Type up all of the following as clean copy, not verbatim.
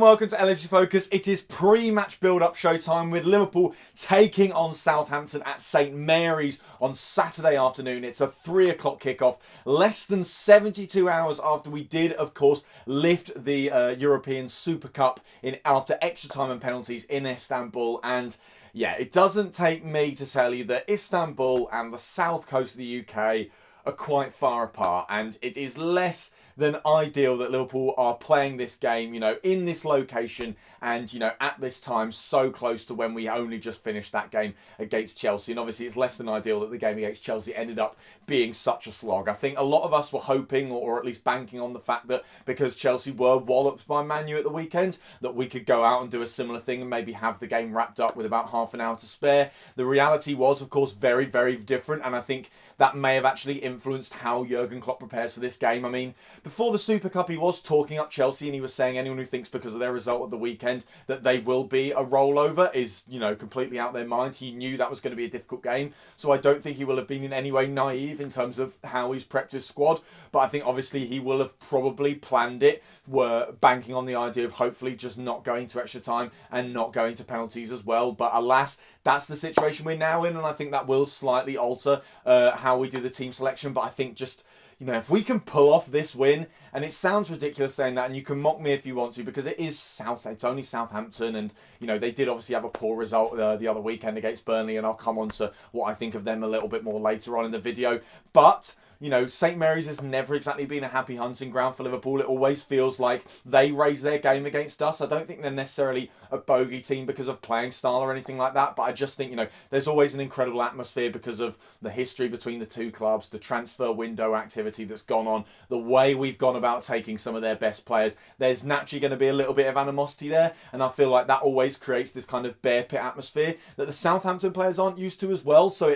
welcome to LFC Focus. It is pre-match build-up showtime with Liverpool taking on Southampton at St Mary's on Saturday afternoon. It's a 3 o'clock kickoff, less than 72 hours after we did, of course, lift the European Super Cup in after extra time and penalties in Istanbul. And yeah, it doesn't take me to tell you that Istanbul and the south coast of the UK are quite far apart, and it is less than ideal that Liverpool are playing this game, in this location and, at this time so close to when we only just finished that game against Chelsea. And obviously it's less than ideal that the game against Chelsea ended up being such a slog. I think a lot of us were hoping, or at least banking on the fact that because Chelsea were walloped by Man U at the weekend, that we could go out and do a similar thing and maybe have the game wrapped up with about half an hour to spare. The reality was, of course, very, very different, and I think that may have actually influenced how Jurgen Klopp prepares for this game. I mean, before the Super Cup, he was talking up Chelsea, and he was saying anyone who thinks because of their result at the weekend that they will be a rollover is, completely out their mind. He knew that was going to be a difficult game, so I don't think he will have been in any way naive in terms of how he's prepped his squad. But I think obviously he will have probably planned it, were banking on the idea of hopefully just not going to extra time and not going to penalties as well. But alas, that's the situation we're now in, and I think that will slightly alter how we do the team selection. But I think just, if we can pull off this win, and it sounds ridiculous saying that, and you can mock me if you want to, because it's only Southampton, and, they did obviously have a poor result the other weekend against Burnley, and I'll come on to what I think of them a little bit more later on in the video. But St Mary's has never exactly been a happy hunting ground for Liverpool. It always feels like they raise their game against us. I don't think they're necessarily a bogey team because of playing style or anything like that, but I just think, there's always an incredible atmosphere because of the history between the two clubs, the transfer window activity that's gone on, the way we've gone about taking some of their best players. There's naturally going to be a little bit of animosity there, and I feel like that always creates this kind of bear pit atmosphere that the Southampton players aren't used to as well, so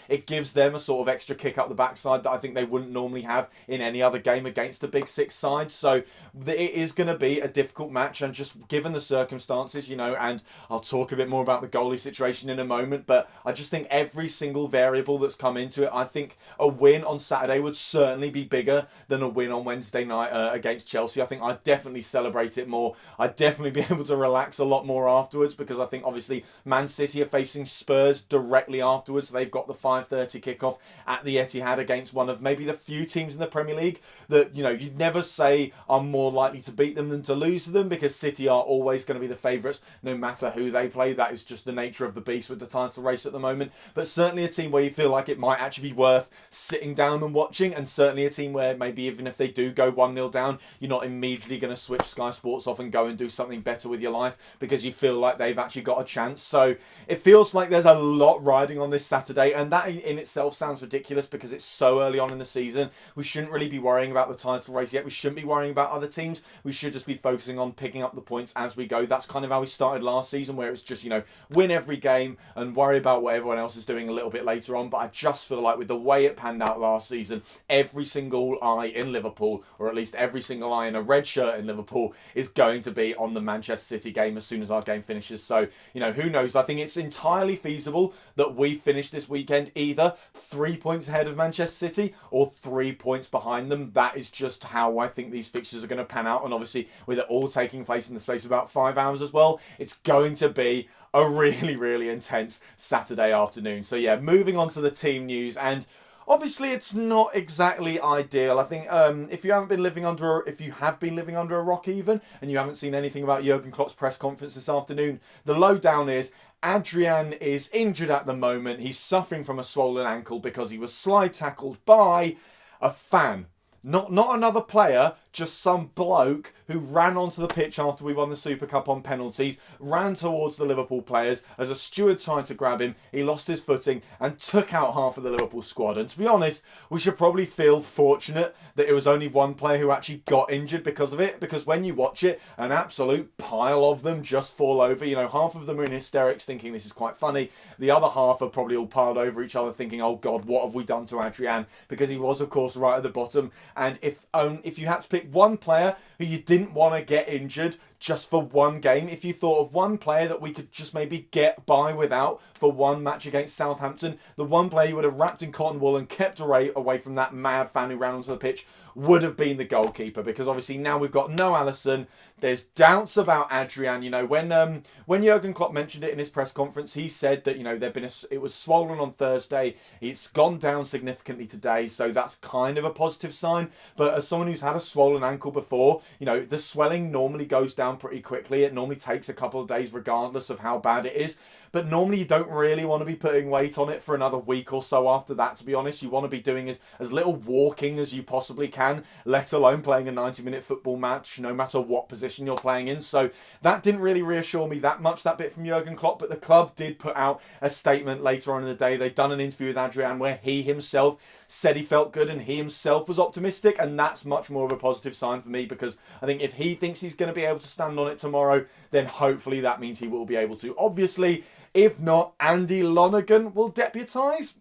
it gives them a sort of extra kick up the backside that I think they wouldn't normally have in any other game against a Big Six side. So it is going to be a difficult match, and just given the circumstances, and I'll talk a bit more about the goalie situation in a moment, but I just think every single variable that's come into it, I think a win on Saturday would certainly be bigger than a win on Wednesday night against Chelsea. I think I'd definitely celebrate it more. I'd definitely be able to relax a lot more afterwards, because I think obviously Man City are facing Spurs directly afterwards. They've got the 5:30 kickoff at the Etihad against one of maybe the few teams in the Premier League that, you'd never say are more likely to beat them than to lose to them, because City are always going to be the favourites no matter who they play. That is just the nature of the beast with the title race at the moment. But certainly a team where you feel like it might actually be worth sitting down and watching, and certainly a team where maybe even if they do go 1-0 down, you're not immediately going to switch Sky Sports off and go and do something better with your life because you feel like they've actually got a chance. So it feels like there's a lot riding on this Saturday, and that in itself sounds ridiculous because it's so early on in the season. We shouldn't really be worrying about the title race yet. We shouldn't be worrying about other teams. We should just be focusing on picking up the points as we go. That's kind of how we started last season, where it's just, win every game and worry about what everyone else is doing a little bit later on. But I just feel like with the way it panned out last season, every single eye in Liverpool, or at least every single eye in a red shirt in Liverpool, is going to be on the Manchester City game as soon as our game finishes. So, who knows? I think it's entirely feasible that we finish this weekend either 3 points ahead of Manchester City or 3 points behind them. That is just how I think these fixtures are going to pan out. And obviously, with it all taking place in the space of about 5 hours as well, it's going to be a really, really intense Saturday afternoon. So yeah, moving on to the team news, and obviously it's not exactly ideal. I think if you have been living under a rock even, and you haven't seen anything about Jurgen Klopp's press conference this afternoon, the lowdown is Adrian is injured at the moment. He's suffering from a swollen ankle because he was slide tackled by a fan. Not another player, just some bloke who ran onto the pitch after we won the Super Cup on penalties, ran towards the Liverpool players. As a steward tried to grab him, he lost his footing and took out half of the Liverpool squad. And to be honest, we should probably feel fortunate that it was only one player who actually got injured because of it, because when you watch it, an absolute pile of them just fall over. Half of them are in hysterics thinking this is quite funny. The other half are probably all piled over each other thinking, oh God, what have we done to Adrian? Because he was, of course, right at the bottom. And if you had to pick one player who you didn't want to get injured just for one game, if you thought of one player that we could just maybe get by without for one match against Southampton, the one player you would have wrapped in cotton wool and kept away from that mad fan who ran onto the pitch would have been the goalkeeper, because obviously now we've got no Alisson. There's doubts about Adrian. You know, when Jurgen Klopp mentioned it in his press conference, he said that, you know, it was swollen on Thursday. It's gone down significantly today, so that's kind of a positive sign. But as someone who's had a swollen ankle before, you know, the swelling normally goes down pretty quickly. It normally takes a couple of days regardless of how bad it is. But normally you don't really want to be putting weight on it for another week or so after that, to be honest. You want to be doing as little walking as you possibly can, let alone playing a 90-minute football match, no matter what position you're playing in. So that didn't really reassure me that much, that bit from Jurgen Klopp. But the club did put out a statement later on in the day. They'd done an interview with Adrian where he himself said he felt good and he himself was optimistic. And that's much more of a positive sign for me, because I think if he thinks he's going to be able to stand on it tomorrow, then hopefully that means he will be able to. Obviously, if not, Andy Lonergan will deputise.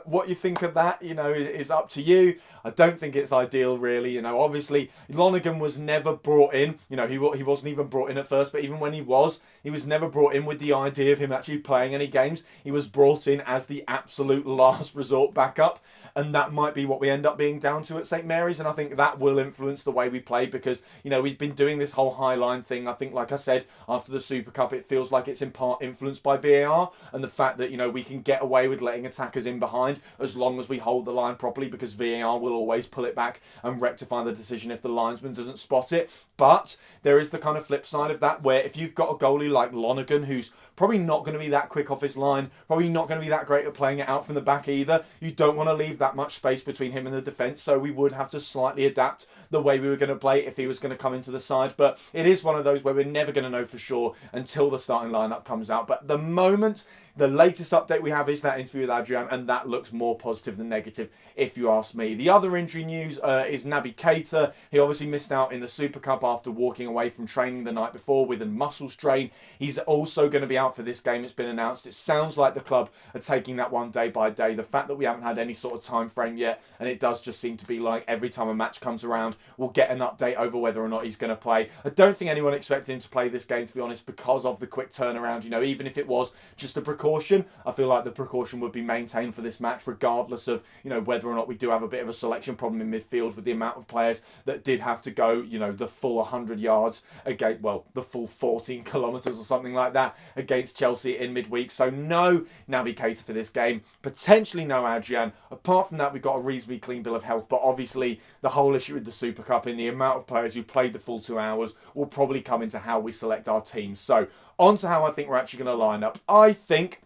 What you think of that, you know, is up to you. I don't think it's ideal, really. You know, obviously, Lonergan was never brought in. You know, he wasn't even brought in at first, but even when he was never brought in with the idea of him actually playing any games. He was brought in as the absolute last resort backup. And that might be what we end up being down to at St Mary's. And I think that will influence the way we play, because, you know, we've been doing this whole high line thing. I think, like I said, after the Super Cup, it feels like it's in part influenced by VAR and the fact that, you know, we can get away with letting attackers in behind as long as we hold the line properly, because VAR will always pull it back and rectify the decision if the linesman doesn't spot it. But there is the kind of flip side of that, where if you've got a goalie like Lonergan, who's probably not going to be that quick off his line, probably not going to be that great at playing it out from the back either, you don't want to leave that much space between him and the defence, so we would have to slightly adapt the way we were going to play if he was going to come into the side. But it is one of those where we're never going to know for sure until the starting lineup comes out. But at the moment, the latest update we have is that interview with Adrian, and that looks more positive than negative, if you ask me. The other injury news is Naby Keita. He obviously missed out in the Super Cup after walking away from training the night before with a muscle strain. He's also going to be out for this game. It's been announced. It sounds like the club are taking that one day by day. The fact that we haven't had any sort of time frame yet, and it does just seem to be like every time a match comes around, we'll get an update over whether or not he's going to play. I don't think anyone expected him to play this game, to be honest, because of the quick turnaround. You know, even if it was just a precaution, I feel like the precaution would be maintained for this match, regardless of, you know, whether or not we do have a bit of a selection problem in midfield with the amount of players that did have to go, you know, the full 100 yards against, well, the full 14 kilometres or something like that against Chelsea in midweek. So no Naby Keita for this game. Potentially no Adrian. Apart from that, we've got a reasonably clean bill of health. But obviously, the whole issue with the Super Cup in the amount of players who played the full 2 hours will probably come into how we select our teams. So on to how I think we're actually going to line up. I think,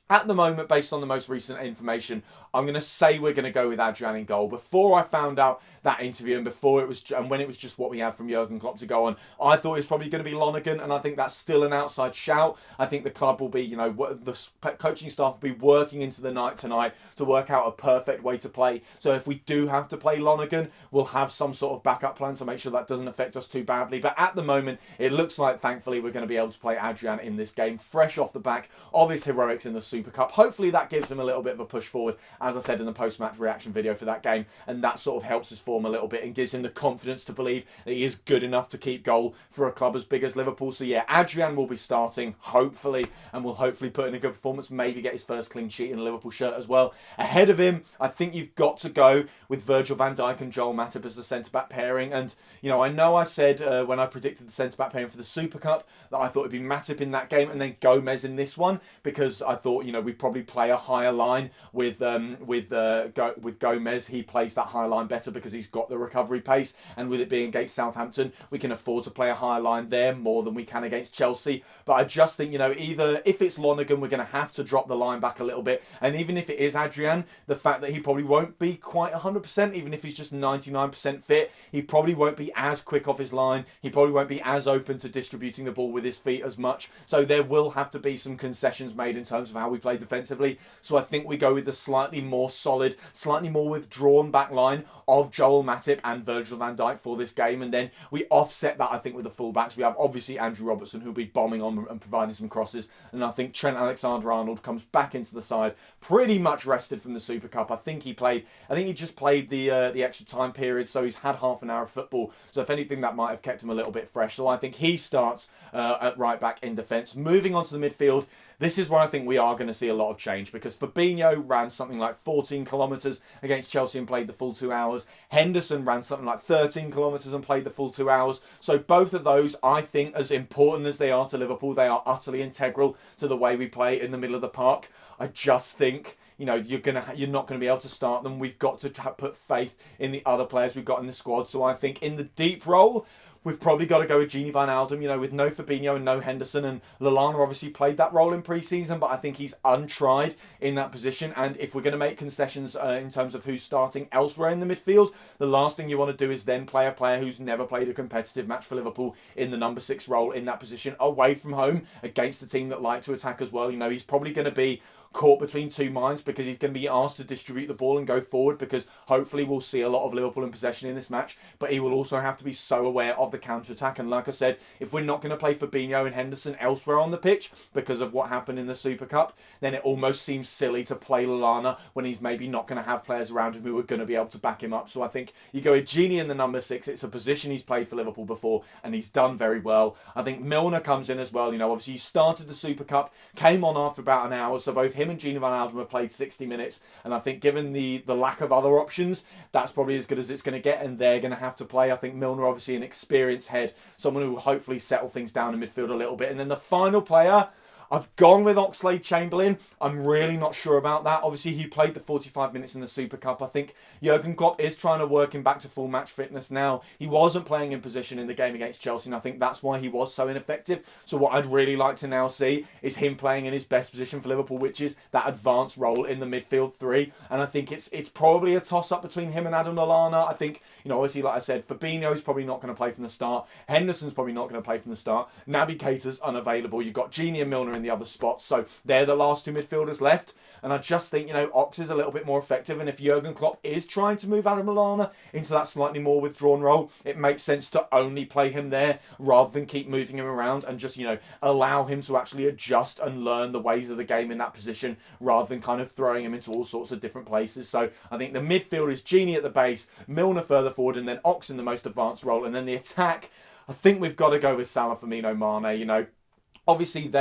at the moment, based on the most recent information, I'm going to say we're going to go with Adrian in goal. Before I found out that interview and when it was just what we had from Jurgen Klopp to go on, I thought it was probably going to be Lonergan, and I think that's still an outside shout. I think the club will be, you know, the coaching staff will be working into the night tonight to work out a perfect way to play. So if we do have to play Lonergan, we'll have some sort of backup plan to make sure that doesn't affect us too badly. But at the moment, it looks like, thankfully, we're going to be able to play Adrian in this game, fresh off the back of his heroics in the Super Cup. Hopefully that gives him a little bit of a push forward, as I said in the post-match reaction video for that game, and that sort of helps his form a little bit and gives him the confidence to believe that he is good enough to keep goal for a club as big as Liverpool. So yeah, Adrian will be starting, hopefully, and will hopefully put in a good performance, maybe get his first clean sheet in a Liverpool shirt as well. Ahead of him, I think you've got to go with Virgil van Dijk and Joel Matip as the centre-back pairing. And, you know I said when I predicted the centre-back pairing for the Super Cup that I thought it'd be Matip in that game and then Gomez in this one, because I thought, you know, we'd probably play a higher line with Gomez. He plays that high line better because he's got the recovery pace, and with it being against Southampton, we can afford to play a higher line there more than we can against Chelsea. But I just think, you know, either if it's Lonergan, we're going to have to drop the line back a little bit, and even if it is Adrian, the fact that he probably won't be quite 100%, even if he's just 99% fit, he probably won't be as quick off his line, he probably won't be as open to distributing the ball with his feet as much, so there will have to be some concessions made in terms of how we play defensively. So I think we go with the slightly more solid, slightly more withdrawn back line of Joel Matip and Virgil van Dijk for this game, and then we offset that, I think, with the fullbacks. We have obviously Andrew Robertson, who'll be bombing on and providing some crosses, and I think Trent Alexander-Arnold comes back into the side pretty much rested from the Super Cup. I think he just played the extra time period, so he's had half an hour of football, so if anything that might have kept him a little bit fresh. So I think he starts at right back in defence. Moving on to the midfield, this is where I think we are going to see a lot of change, because Fabinho ran something like 14 kilometres against Chelsea and played the full 2 hours. Henderson ran something like 13 kilometres and played the full 2 hours. So both of those, I think, as important as they are to Liverpool, they are utterly integral to the way we play in the middle of the park. I just think, you know, you're not going to be able to start them. We've got to put faith in the other players we've got in the squad. So I think in the deep role, we've probably got to go with Gini Van Alden, you know, with no Fabinho and no Henderson. And Lallana obviously played that role in pre-season, but I think he's untried in that position. And if we're going to make concessions in terms of who's starting elsewhere in the midfield, the last thing you want to do is then play a player who's never played a competitive match for Liverpool in the number 6 role in that position away from home against a team that like to attack as well. You know, he's probably going to be caught between two minds, because he's going to be asked to distribute the ball and go forward, because hopefully we'll see a lot of Liverpool in possession in this match, but he will also have to be so aware of the counter-attack. And like I said, if we're not going to play Fabinho and Henderson elsewhere on the pitch because of what happened in the Super Cup, then it almost seems silly to play Lallana when he's maybe not going to have players around him who are going to be able to back him up. So I think you go with Gini in the number 6. It's a position he's played for Liverpool before and he's done very well. I think Milner comes in as well. You know, obviously he started the Super Cup, came on after about an hour, so both him and Gini Van Alden have played 60 minutes, and I think given the lack of other options, that's probably as good as it's going to get, and they're going to have to play. I think Milner, obviously an experienced head, someone who will hopefully settle things down in midfield a little bit. And then the final player, I've gone with Oxlade-Chamberlain. I'm really not sure about that. Obviously, he played the 45 minutes in the Super Cup. I think Jurgen Klopp is trying to work him back to full match fitness now. He wasn't playing in position in the game against Chelsea, and I think that's why he was so ineffective. So what I'd really like to now see is him playing in his best position for Liverpool, which is that advanced role in the midfield 3. And I think it's probably a toss-up between him and Adam Lallana. I think, you know, obviously, like I said, Fabinho's probably not going to play from the start. Henderson's probably not going to play from the start. Naby Keita's unavailable. You've got Gini and Milner in the other spots. So they're the last 2 midfielders left. And I just think, you know, Ox is a little bit more effective. And if Jurgen Klopp is trying to move Adam Lallana into that slightly more withdrawn role, it makes sense to only play him there rather than keep moving him around and just, you know, allow him to actually adjust and learn the ways of the game in that position rather than kind of throwing him into all sorts of different places. So I think the midfield is Gini at the base, Milner further forward, and then Ox in the most advanced role. And then the attack, I think we've got to go with Salah, Firmino, Mane. You know, obviously,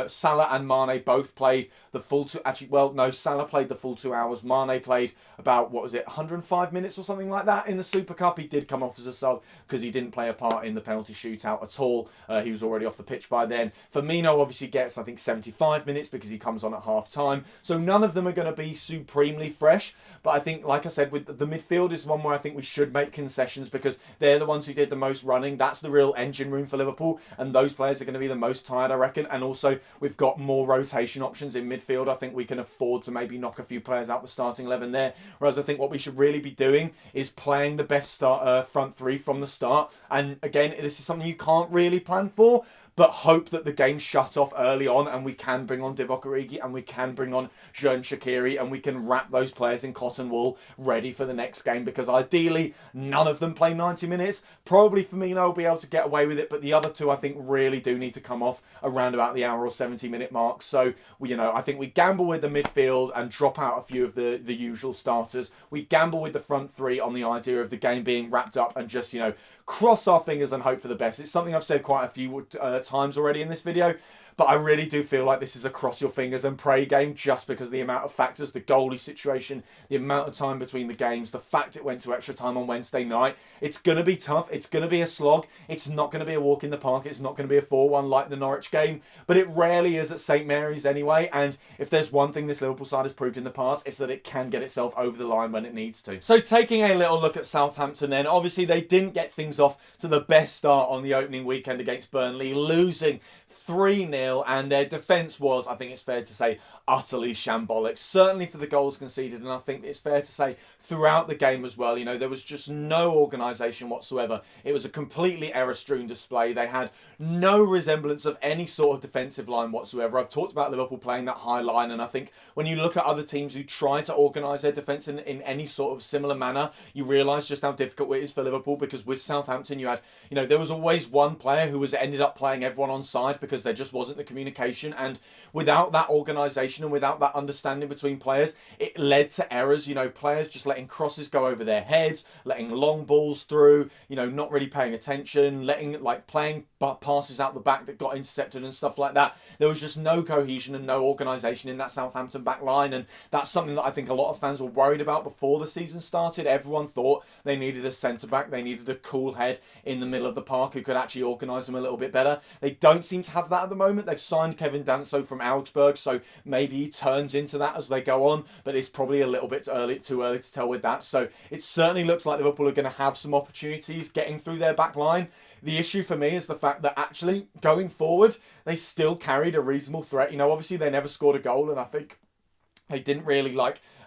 Salah and Mane both played the full 2... Actually, well, no, Salah played the full 2 hours. Mane played about, 105 minutes or something like that in the Super Cup. He did come off as a sub because he didn't play a part in the penalty shootout at all. He was already off the pitch by then. Firmino obviously gets, I think, 75 minutes because he comes on at half-time. So none of them are going to be supremely fresh. But I think, like I said, with the midfield is one where I think we should make concessions because they're the ones who did the most running. That's the real engine room for Liverpool. And those players are going to be the most tired, I reckon. And also, we've got more rotation options in midfield. I think we can afford to maybe knock a few players out the starting 11 there. Whereas I think what we should really be doing is playing the best front 3 from the start. And again, this is something you can't really plan for, but hope that the game's shut off early on and we can bring on Divock Origi and we can bring on Xherdan Shaqiri and we can wrap those players in cotton wool ready for the next game, because ideally none of them play 90 minutes. Probably Firmino will be able to get away with it, but the other two I think really do need to come off around about the hour or 70-minute mark. So, I think we gamble with the midfield and drop out a few of the usual starters. We gamble with the front 3 on the idea of the game being wrapped up and just, cross our fingers and hope for the best. It's something I've said quite a few times already in this video, but I really do feel like this is a cross your fingers and pray game just because of the amount of factors, the goalie situation, the amount of time between the games, the fact it went to extra time on Wednesday night. It's going to be tough. It's going to be a slog. It's not going to be a walk in the park. It's not going to be a 4-1 like the Norwich game, but it rarely is at St Mary's anyway. And if there's one thing this Liverpool side has proved in the past, it's that it can get itself over the line when it needs to. So taking a little look at Southampton then, obviously they didn't get things off to the best start on the opening weekend against Burnley, losing 3-0, and their defence was, I think it's fair to say, utterly shambolic. Certainly for the goals conceded, and I think it's fair to say throughout the game as well. There was just no organisation whatsoever. It was a completely error-strewn display. They had no resemblance of any sort of defensive line whatsoever. I've talked about Liverpool playing that high line, and I think when you look at other teams who try to organise their defence in any sort of similar manner, you realise just how difficult it is for Liverpool, because with Southampton you had, there was always one player who ended up playing everyone on side because there just wasn't wasn't the communication, and without that organisation and without that understanding between players, it led to errors. You know, players just letting crosses go over their heads, letting long balls through, you know, not really paying attention, letting, like, playing passes out the back that got intercepted and stuff like that. There was just no cohesion and no organisation in that Southampton back line, and that's something that I think a lot of fans were worried about before the season started. Everyone thought they needed a centre-back, they needed a cool head in the middle of the park who could actually organise them a little bit better. They don't seem to have that at the moment. They've signed Kevin Danso from Augsburg, so maybe he turns into that as they go on, but it's probably a little bit too early to tell with that. So it certainly looks like Liverpool are going to have some opportunities getting through their back line. The issue for me is the fact that actually going forward, they still carried a reasonable threat. You know, obviously they never scored a goal, and I think they didn't really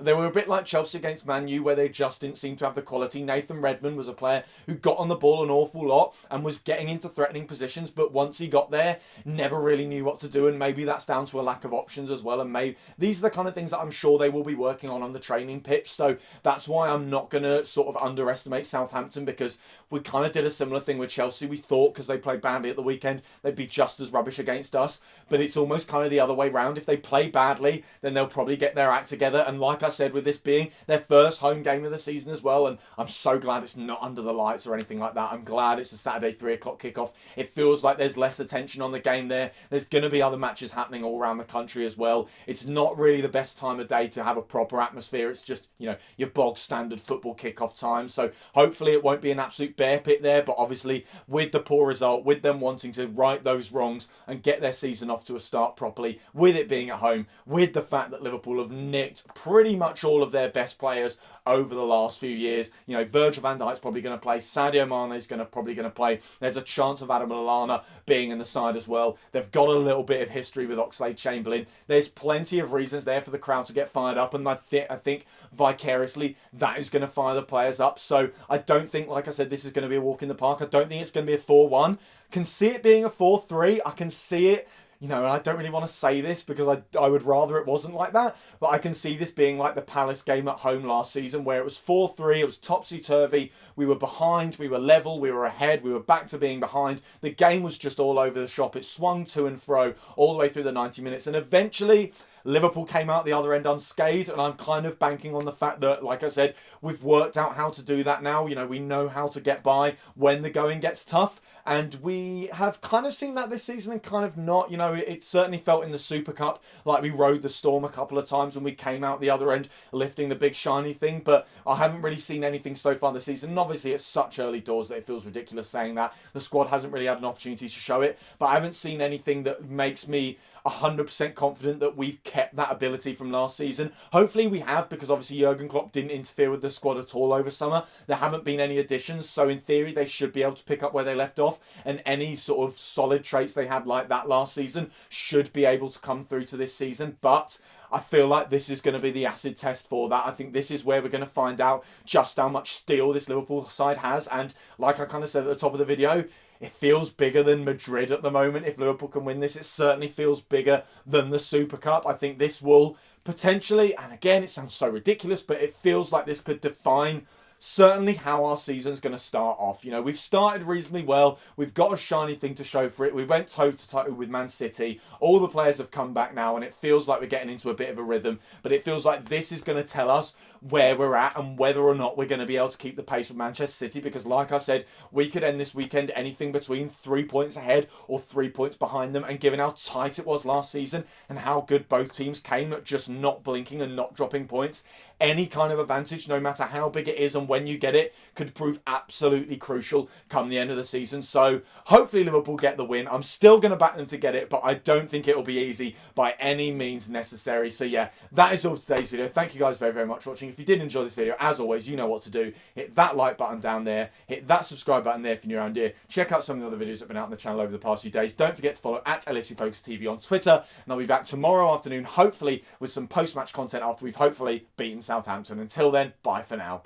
they were a bit like Chelsea against Man U, where they just didn't seem to have the quality. Nathan Redmond was a player who got on the ball an awful lot and was getting into threatening positions, but once he got there, never really knew what to do, and maybe that's down to a lack of options as well. And maybe these are the kind of things that I'm sure they will be working on the training pitch. So that's why I'm not going to sort of underestimate Southampton, because we kind of did a similar thing with Chelsea. We thought because they played badly at the weekend, they'd be just as rubbish against us, but it's almost kind of the other way round. If they play badly, then they'll probably get their act together. And like I said, with this being their first home game of the season as well, and I'm so glad it's not under the lights or anything like that. I'm glad it's a Saturday 3 o'clock kickoff. It feels like there's less attention on the game there. There's going to be other matches happening all around the country as well. It's not really the best time of day to have a proper atmosphere. It's just, you know, your bog standard football kickoff time. So hopefully it won't be an absolute bear pit there, but obviously with the poor result, with them wanting to right those wrongs and get their season off to a start properly, with it being at home, with the fact that Liverpool have nicked pretty much all of their best players over the last few years. You know, Virgil van Dijk's probably going to play. Sadio Mane is probably going to play. There's a chance of Adam Lallana being in the side as well. They've got a little bit of history with Oxlade-Chamberlain. There's plenty of reasons there for the crowd to get fired up, and I think vicariously that is going to fire the players up. So I don't think, like I said, this is going to be a walk in the park. I don't think it's going to be a 4-1. Can see it being a 4-3. I can see it. You know, I don't really want to say this because I would rather it wasn't like that, but I can see this being like the Palace game at home last season, where it was 4-3, it was topsy-turvy, we were behind, we were level, we were ahead, we were back to being behind. The game was just all over the shop. It swung to and fro all the way through the 90 minutes, and eventually Liverpool came out the other end unscathed, and I'm kind of banking on the fact that, like I said, we've worked out how to do that now. You know, we know how to get by when the going gets tough. And we have kind of seen that this season and kind of not. You know, it certainly felt in the Super Cup like we rode the storm a couple of times when we came out the other end lifting the big shiny thing. But I haven't really seen anything so far this season. And obviously, it's such early doors that it feels ridiculous saying that. The squad hasn't really had an opportunity to show it. But I haven't seen anything that makes me 100% confident that we've kept that ability from last season. Hopefully we have, because obviously Jurgen Klopp didn't interfere with the squad at all over summer. There haven't been any additions, so in theory they should be able to pick up where they left off, and any sort of solid traits they had like that last season should be able to come through to this season. But I feel like this is going to be the acid test for that. I think this is where we're going to find out just how much steel this Liverpool side has, and like I kind of said at the top of the video, it feels bigger than Madrid at the moment. If Liverpool can win this, it certainly feels bigger than the Super Cup. I think this will potentially, and again, it sounds so ridiculous, but it feels like this could define certainly how our season's going to start off. You know, we've started reasonably well. We've got a shiny thing to show for it. We went toe-to-toe with Man City. All the players have come back now, and it feels like we're getting into a bit of a rhythm. But it feels like this is going to tell us where we're at and whether or not we're going to be able to keep the pace with Manchester City. Because like I said, we could end this weekend anything between 3 points ahead or 3 points behind them. And given how tight it was last season and how good both teams came at just not blinking and not dropping points, any kind of advantage, no matter how big it is and when you get it, could prove absolutely crucial come the end of the season. So hopefully Liverpool get the win. I'm still going to back them to get it, but I don't think it'll be easy by any means necessary. So yeah, that is all for today's video. Thank you guys very, very much for watching. If you did enjoy this video, as always, you know what to do. Hit that like button down there. Hit that subscribe button there if you're new around here. Check out some of the other videos that have been out on the channel over the past few days. Don't forget to follow at LFC Focus TV on Twitter. And I'll be back tomorrow afternoon, hopefully with some post-match content after we've hopefully beaten Southampton. Until then, bye for now.